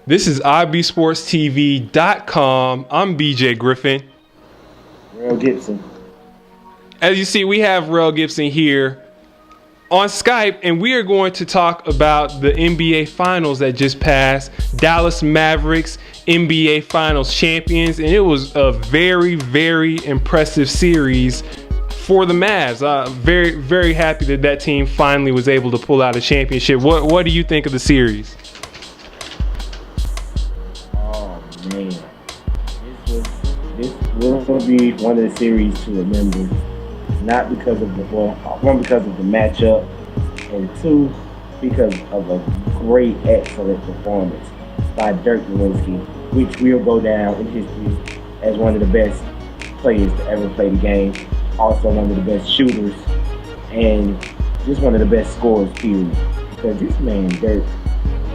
This is ibsportstv.com. I'm BJ Griffin. Real Gibson. As you see, we have Real Gibson here on Skype, and we are going to talk about the NBA Finals that just passed. Dallas Mavericks, NBA Finals champions, and it was a very, very impressive series for the Mavs. Very, very happy that that team finally was able to pull out a championship. What do you think of the series? Oh man, this will be one of the series to remember. Not because of one, because of the matchup, and two, because of a great, excellent performance by Dirk, which will go down in history as one of the best players to ever play the game. Also one of the best shooters, and just one of the best scorers, period. Because this man, Dirk,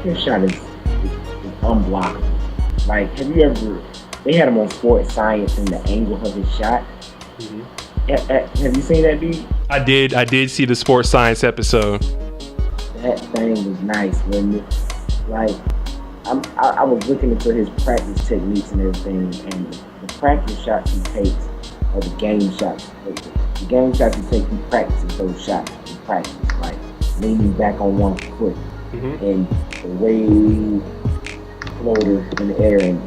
his shot is unblockable. Like, they had him on Sports Science and the angle of his shot. Mm-hmm. Have you seen that, dude? I did see the Sports Science episode. That thing was nice, wasn't it? Like, I was looking into his practice techniques and everything, and the practice shots he takes are the game shots. The game shots he takes, he practices those shots in practice, like leaning back on one foot, and the way floater in the air, and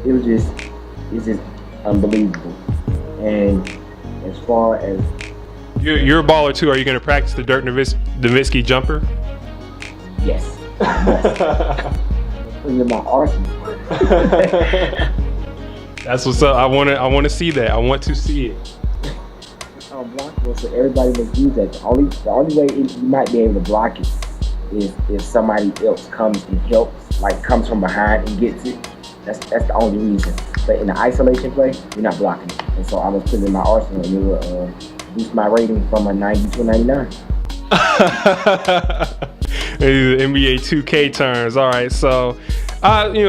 it's just unbelievable. And as far as you're a baller too, are you going to practice the Dirk Nowitzki jumper? Yes. Put it in my arsenal. That's what's up. I want to see that. I want to see it. Blockable, so everybody must use that. The only way you might be able to block it is if somebody else comes and helps, like comes from behind and gets it. That's the only reason. But in the isolation play, you're not blocking it. And so I was putting it in my arsenal, and it will boost my rating from a 90 to a 99. NBA 2K terms. All right, so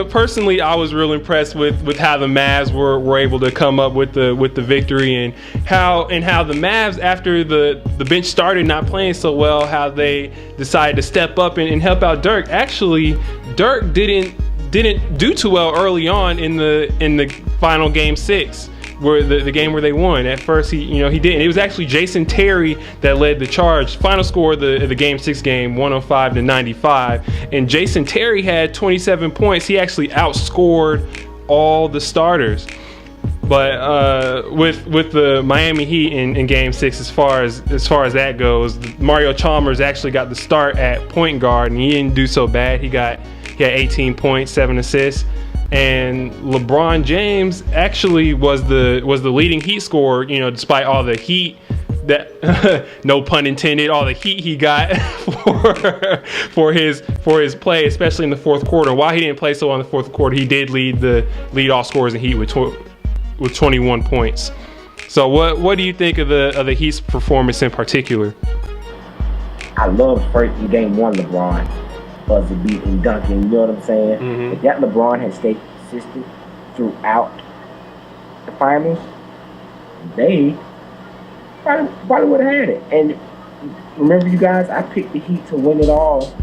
personally, I was real impressed with how the Mavs were able to come up with the victory, and how the Mavs, after the bench started not playing so well, how they decided to step up and help out Dirk. Actually, Dirk didn't do too well early on in the final game 6, where the game where they won. At first he didn't. It was actually Jason Terry that led the charge. Final score of the game 6 game, 105-95, and Jason Terry had 27 points. He actually outscored all the starters. But with the Miami Heat in game 6, as far as that goes, Mario Chalmers actually got the start at point guard, and he didn't do so bad. He had 18 points, 7 assists, and LeBron James actually was the leading Heat scorer. Despite all the heat that no pun intended, all the heat he got for his play, especially in the fourth quarter. While he didn't play so well in the fourth quarter, he did lead all scorers in Heat with 21 points. So what do you think of the Heat's performance in particular? I love first in game 1 LeBron. Buzzer beating, dunking, you know what I'm saying? Mm-hmm. If that LeBron had stayed consistent throughout the finals, they probably would have had it. And remember, you guys, I picked the Heat to win it all.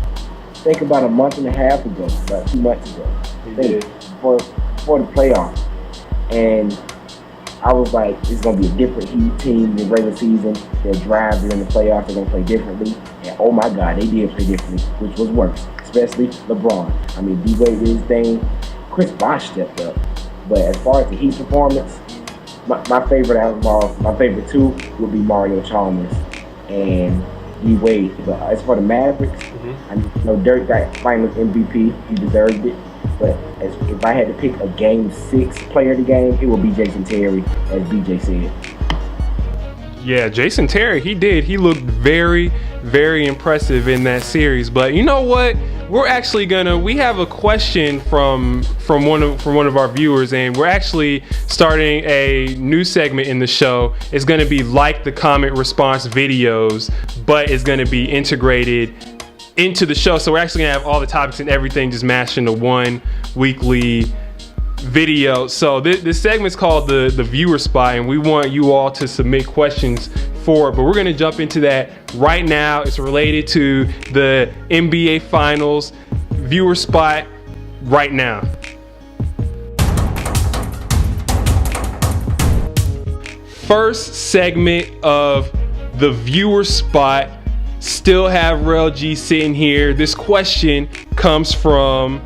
Think about a month and a half ago, about 2 months ago. For the playoffs. And I was like, it's going to be a different Heat team in the regular season. Their drive during the playoffs, they're going to play differently. And oh my God, they did play differently, which was worse, especially LeBron. I mean, D-Wade did his thing. Chris Bosh stepped up. But as far as the Heat performance, my favorite out of all, my favorite two would be Mario Chalmers and D-Wade. But as for the Mavericks, I know Dirk got finals MVP. He deserved it. But if I had to pick a game 6 player of the game, it would be Jason Terry, as BJ said. Yeah, Jason Terry, he did. He looked very, very impressive in that series. But you know what? We're actually we have a question from one of our viewers, and we're actually starting a new segment in the show. It's gonna be like the comment response videos, but it's gonna be integrated into the show. So we're actually gonna have all the topics and everything just mashed into one weekly video. So this segment's called the viewer spot, and we want you all to submit questions for it, but we're going to jump into that right now. It's related to the NBA Finals viewer spot. right now. First segment of the viewer spot. Still have Rel G sitting here. This question comes from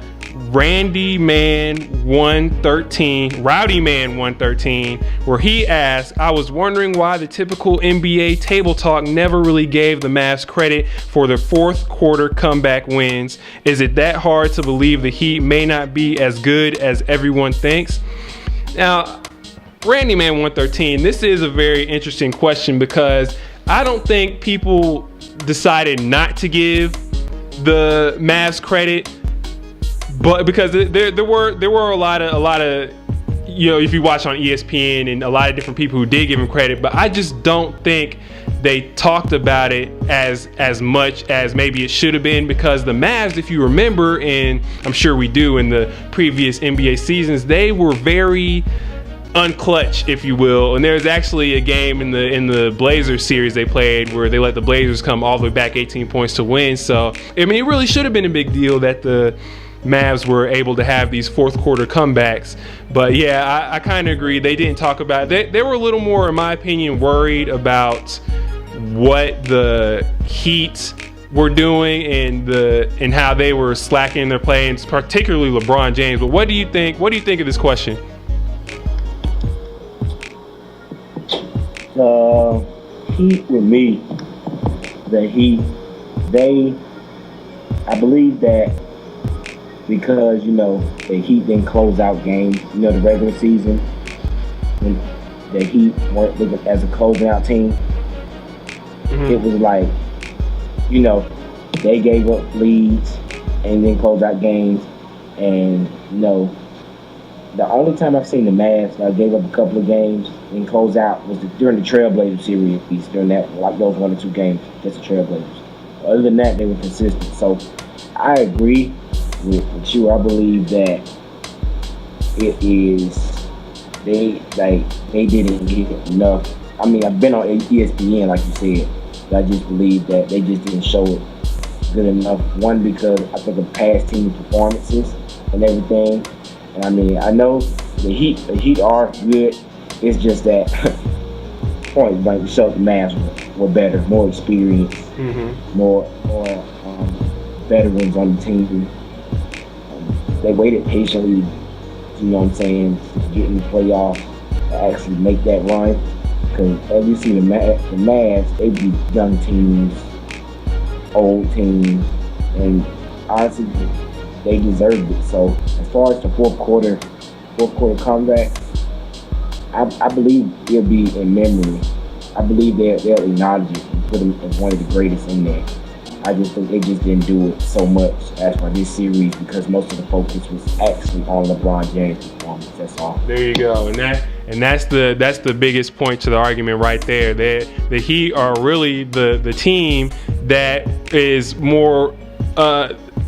Rowdy Man 113, where he asked, I was wondering why the typical NBA table talk never really gave the Mavs credit for their fourth quarter comeback wins. Is it that hard to believe the Heat may not be as good as everyone thinks? Now, Rowdy Man 113, this is a very interesting question because I don't think people decided not to give the Mavs credit, but because there were a lot of if you watch on ESPN and a lot of different people who did give him credit, but I just don't think they talked about it as much as maybe it should have been, because the Mavs, if you remember, and I'm sure we do, in the previous NBA seasons, they were very unclutch, if you will. And there's actually a game in the Blazers series they played where they let the Blazers come all the way back 18 points to win. So I mean, it really should have been a big deal that the Mavs were able to have these fourth quarter comebacks. But yeah, I kind of agree. They didn't talk about it. They were a little more, in my opinion, worried about what the Heat were doing and how they were slacking their play, and particularly LeBron James. But what do you think of this question? Heat with me, the Heat, I believe that because, the Heat didn't close out games, the regular season, when the Heat weren't looking as a closing out team, it was like, they gave up leads and then closed out games. And, the only time I've seen the Mavs gave up a couple of games and close out was during the Trailblazers series, during that, like those 1 or 2 games against the Trailblazers. Other than that, they were consistent. So I agree with you. I believe that it is, they didn't get enough. I mean, I've been on ESPN, like you said, but I just believe that they just didn't show it good enough. One, because I think of past team performances and everything. And I mean, I know the Heat are good. It's just that point blank, we showed the Mavs were better, more experienced, more veterans on the team. They waited patiently, to get in the playoffs to actually make that run. Because as you see, the Mavs, they beat young teams, old teams, and honestly, they deserved it. So as far as the fourth quarter comeback, I believe it'll be in memory. I believe they'll acknowledge it and put them as one of the greatest in there. I just think they just didn't do it so much as for this series because most of the focus was actually on LeBron James' performance. That's all. There you go, and that's the biggest point to the argument right there. That the Heat are really the team that is more.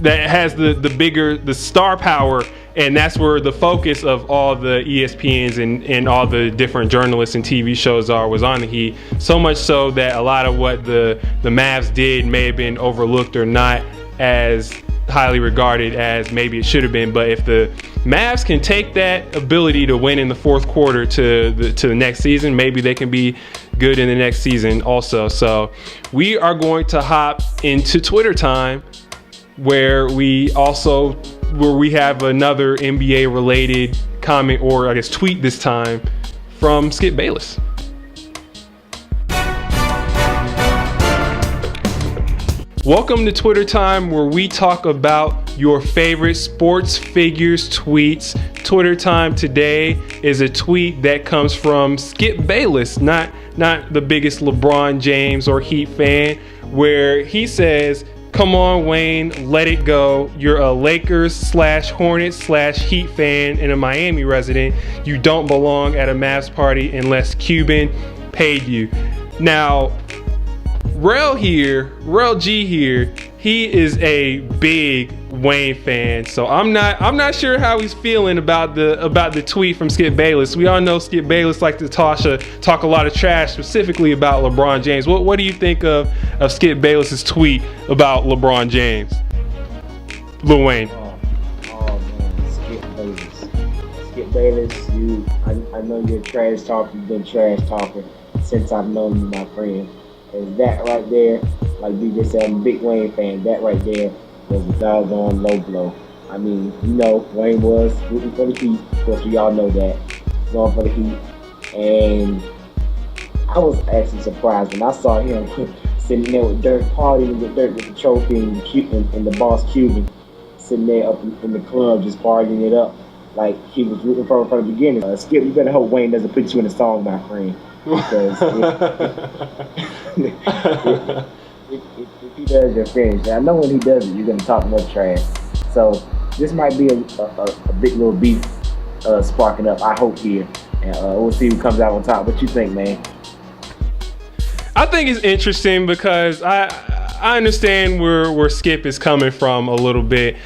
That has the bigger, the star power, and that's where the focus of all the ESPNs and all the different journalists and TV shows was on the Heat. So much so that a lot of what the Mavs did may have been overlooked or not as highly regarded as maybe it should have been. But if the Mavs can take that ability to win in the fourth quarter to the next season, maybe they can be good in the next season also. So we are going to hop into Twitter time, where we have another NBA related comment, or I guess tweet this time, from Skip Bayless. Welcome to Twitter time, where we talk about your favorite sports figures tweets. Twitter time today is a tweet that comes from Skip Bayless, not the biggest LeBron James or Heat fan, where he says, "Come on, Wayne, let it go. You're a Lakers/Hornets/Heat fan and a Miami resident. You don't belong at a Mavs party unless Cuban paid you." Now, Rel G here, he is a big Wayne fan, so I'm not sure how he's feeling about the tweet from Skip Bayless. We all know Skip Bayless likes to talk a lot of trash, specifically about LeBron James. What do you think of Skip Bayless's tweet about LeBron James? Lil Wayne. Oh man, Davis, I know you're a trash talker. You've been trash talking since I've known you, my friend. And that right there, like DJ said, I'm a big Wayne fan. That right there was a doggone low blow. I mean, Wayne was rooting for the Heat. Of course, we all know that. Going for the Heat. And I was actually surprised when I saw him sitting there with Dirk, partying with Dirk with the trophy and the boss Cuban, sitting there up in the club just partying it up like he was rooting for from the beginning. Skip, you better hope Wayne doesn't put you in a song, my friend. Because if he does, you're finished. And I know when he does it, you're going to talk more trash. So this might be a big little beef sparking up, I hope, here. And we'll see who comes out on top. What you think, man? I think it's interesting because I understand where Skip is coming from a little bit.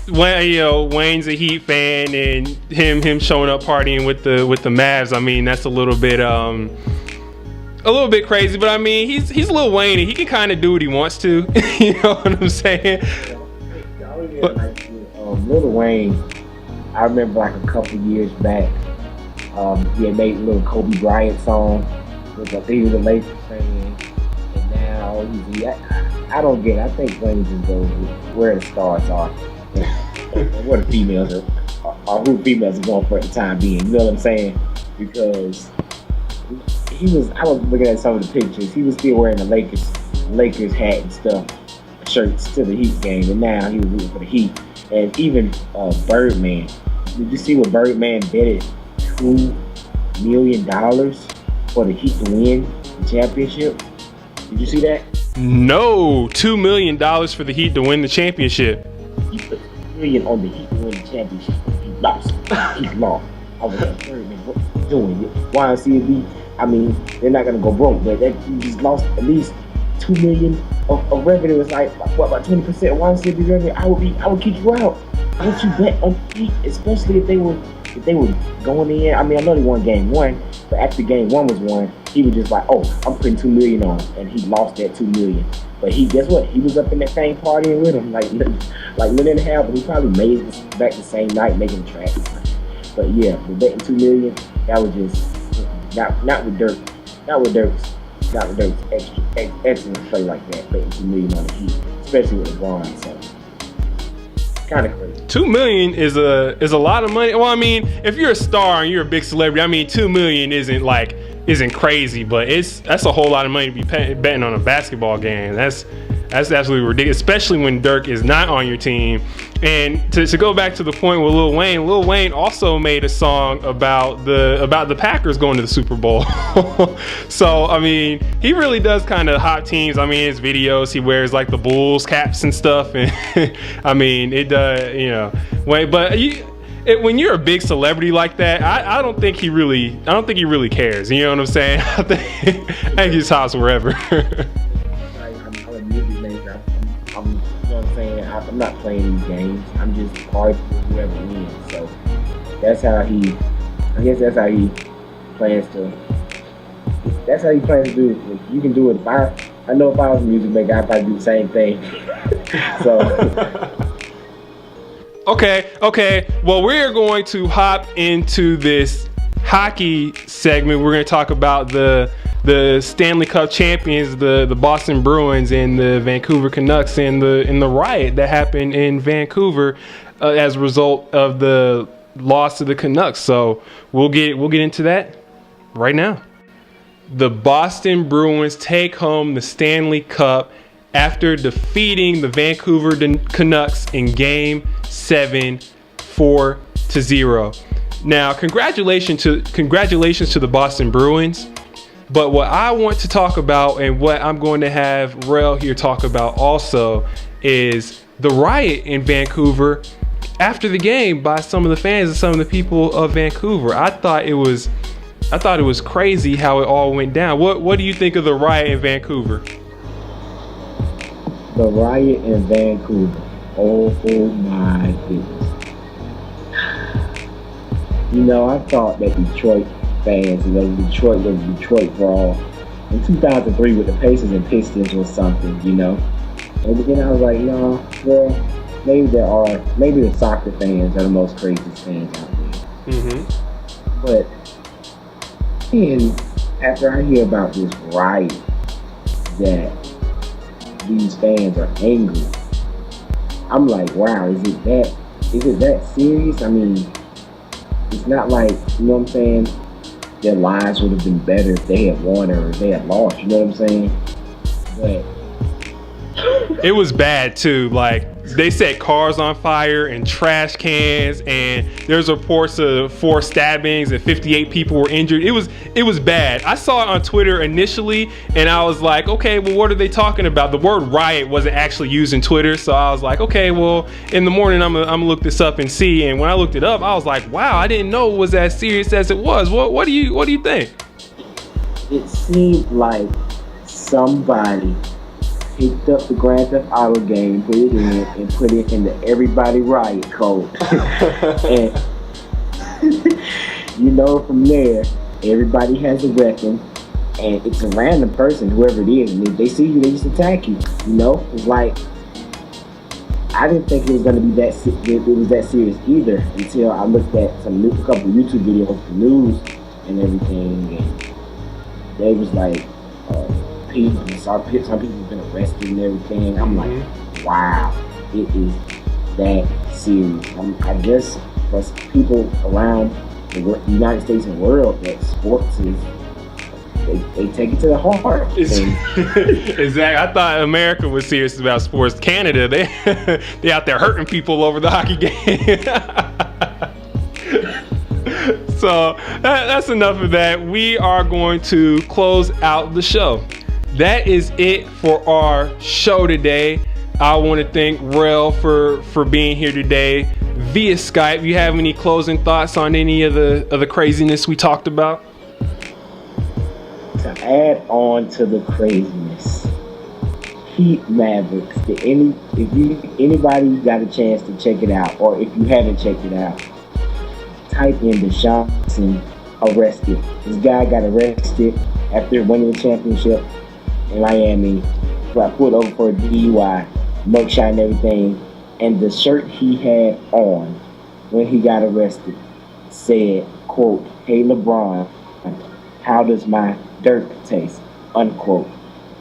When Wayne's a Heat fan and him showing up partying with the Mavs, I mean that's a little bit crazy. But I mean he's Lil Wayne and he can kind of do what he wants to. You know what I'm saying? Lil Wayne, I remember like a couple years back, he had made a little Kobe Bryant song. I think he was a Lakers fan, and now I don't get it. I think Wayne just goes where the stars are and where the females are who females are going for at the time being. You know what I'm saying? Because I was looking at some of the pictures. He was still wearing the Lakers hat and stuff, shirts to the Heat game, and now he was rooting for the Heat. And even Birdman. Did you see what Birdman betted $2 million for the Heat to win the championship? Did you see that? No, $2 million for the Heat to win the championship. He put $2 million on the Heat to win the championship. He lost. He lost. I was like, Birdman, what are you doing? YNCB, I mean, they're not gonna go broke, but you just lost at least $2 million of revenue. It's like what, about 20% of YNCB revenue? I would kick you out. Don't you bet on the Heat, especially if they were going in. I mean, I know they won game one, but after game one was won, he was just like, oh, I'm putting $2 million on, and he lost that $2 million. But guess what? He was up in that thing partying with him, like minute and a half, but he probably made it back the same night making tracks. But yeah, the betting $2 million, that was just not with Dirk, not with Dirk's excellent play like that, betting $2 million on the Heat, especially with LeBron. So kind of crazy. $2 million is a lot of money. Well, I mean, if you're a star and you're a big celebrity, I mean, $2 million isn't crazy, but that's a whole lot of money to be betting on a basketball game. That's absolutely ridiculous, especially when Dirk is not on your team. And to go back to the point with Lil Wayne also made a song about the Packers going to the Super Bowl. So I mean, he really does kind of hot teams. I mean, his videos, he wears like the Bulls caps and stuff, and I mean, it does, but when you're a big celebrity like that, I don't think he really cares. You know what I'm saying? I think he's house wherever. I'm a music maker. I'm, you know what I'm saying? I'm not playing these games. I'm just hard for whoever wins. So that's how he plans to. That's how he plans to do it. You can do it. I know if I was a music maker, I'd probably do the same thing. So. Okay. Well, we're going to hop into this hockey segment. We're going to talk about the Stanley Cup champions, the Boston Bruins, and the Vancouver Canucks, and the riot that happened in Vancouver as a result of the loss to the Canucks. So we'll get into that right now. The Boston Bruins take home the Stanley Cup after defeating the Vancouver Canucks in Game 7, 4-0. Now, congratulations to the Boston Bruins. But what I want to talk about, and what I'm going to have Rel here talk about also, is the riot in Vancouver after the game by some of the fans and some of the people of Vancouver. I thought it was crazy how it all went down. What do you think of the riot in Vancouver? The riot in Vancouver. Oh my goodness. I thought that Detroit fans, Detroit was Detroit brawl in 2003 with the Pacers and Pistons was something, And then I was like, no, well, maybe the soccer fans are the most craziest fans out there. Mm-hmm. But then after I hear about this riot that these fans are angry, I'm like, wow, is it that serious? I mean, it's not like, you know what I'm saying, their lives would have been better if they had won or if they had lost, you know what I'm saying? But it was bad too. Like, they set cars on fire and trash cans, and there's reports of 4 stabbings and 58 people were injured. It was bad. I saw it on Twitter initially, and I was like, okay, well, what are they talking about? The word riot wasn't actually used in Twitter, so I was like, okay, well, in the morning I'm gonna look this up and see. And when I looked it up, I was like, wow, I didn't know it was as serious as it was. What do you think? It seemed like somebody picked up the Grand Theft Auto game, put it in, and put it in the Everybody Riot code. And you know, from there, everybody has a weapon, and it's a random person, whoever it is, and if they see you, they just attack you. You know, it's like, I didn't think it was gonna be that serious either until I looked at a couple YouTube videos, the news and everything, and they was like, some people have been arrested and everything. I'm like, wow, it is that serious. I guess for people around the United States and world, that sports is, they take it to the heart. Exactly. I thought America was serious about sports. Canada, they out there hurting people over the hockey game. So that's enough of that. We are going to close out the show. That is it for our show today. I want to thank Rel for being here today via Skype. You have any closing thoughts on any of the craziness we talked about? To add on to the craziness, Heat Mavericks. If anybody got a chance to check it out, or if you haven't checked it out, type in Deshaun Watson arrested. This guy got arrested after winning the championship in Miami. Got pulled over for a DUI, mugshot and everything. And the shirt he had on when he got arrested said, quote, "Hey LeBron, how does my Dirk taste?" unquote.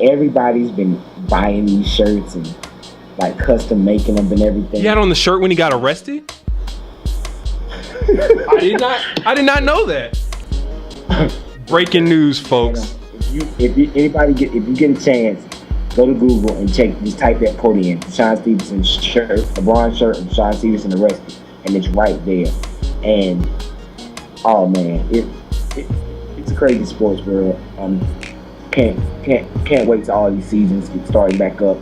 Everybody's been buying these shirts and like custom making them and everything. He had on the shirt when he got arrested? I did not know that. Breaking news, folks. If you get a chance, go to Google and just type that quote in. Sean Stevenson's shirt, LeBron shirt, and Sean Stevenson arrested, and it's right there. And oh man, it's a crazy sports world. Can't wait till all these seasons get started back up.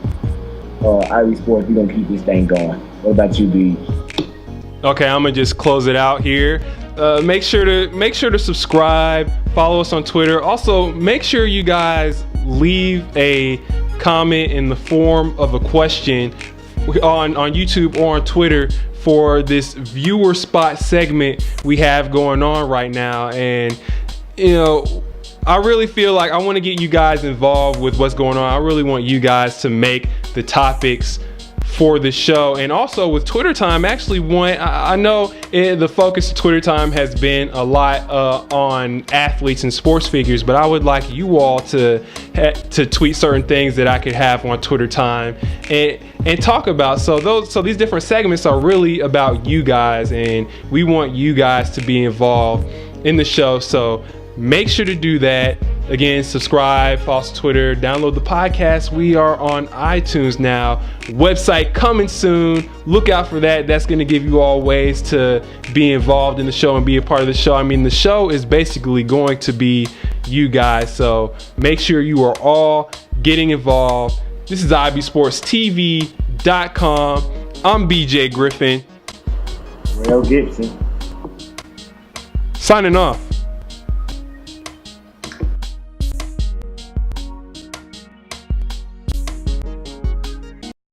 Ivy Sports, we're gonna keep this thing going. What about you, B? Okay, I'm gonna just close it out here. Make sure to subscribe, follow us on Twitter. Also, make sure you guys leave a comment in the form of a question on YouTube or on Twitter for this viewer spot segment we have going on right now. And you know, I really feel like I want to get you guys involved with what's going on. I really want you guys to make the topics for the show. And also with Twitter Time, actually I know the focus of Twitter Time has been a lot on athletes and sports figures, but I would like you all to tweet certain things that I could have on Twitter Time and talk about. So these different segments are really about you guys, and we want you guys to be involved in the show. So make sure to do that. Again, subscribe, follow us on Twitter, download the podcast. We are on iTunes now. Website coming soon. Look out for that. That's going to give you all ways to be involved in the show and be a part of the show. I mean, the show is basically going to be you guys. So make sure you are all getting involved. This is ibsportstv.com. I'm BJ Griffin. Rel Gibson. Signing off.